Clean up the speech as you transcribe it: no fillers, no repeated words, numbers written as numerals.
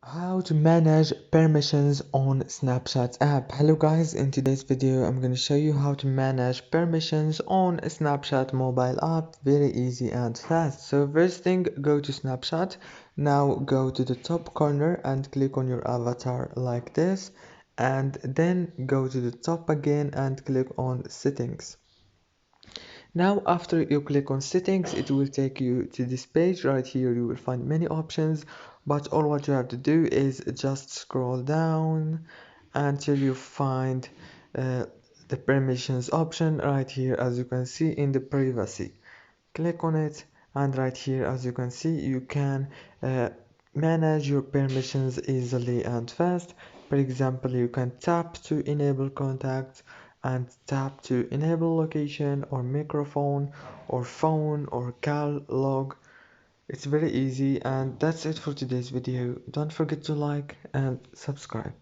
How to manage permissions on Snapchat app. Hello guys, in today's video I'm going to show you how to manage permissions on Snapchat mobile app. Very easy and fast. So first thing, go to Snapchat. Now go to the top corner and click on your avatar like this, and then go to the top again and click on settings. Now after you click on settings, it will take you to this page. Right here you will find many options, but all what you have to do is just scroll down until you find the permissions option right here, as you can see in the privacy. Click on it, and right here as you can see you can manage your permissions easily and fast. For example, you can tap to enable contacts and tap to enable location or microphone or phone or call log. It's very easy, and that's it for today's video. Don't forget to like and subscribe.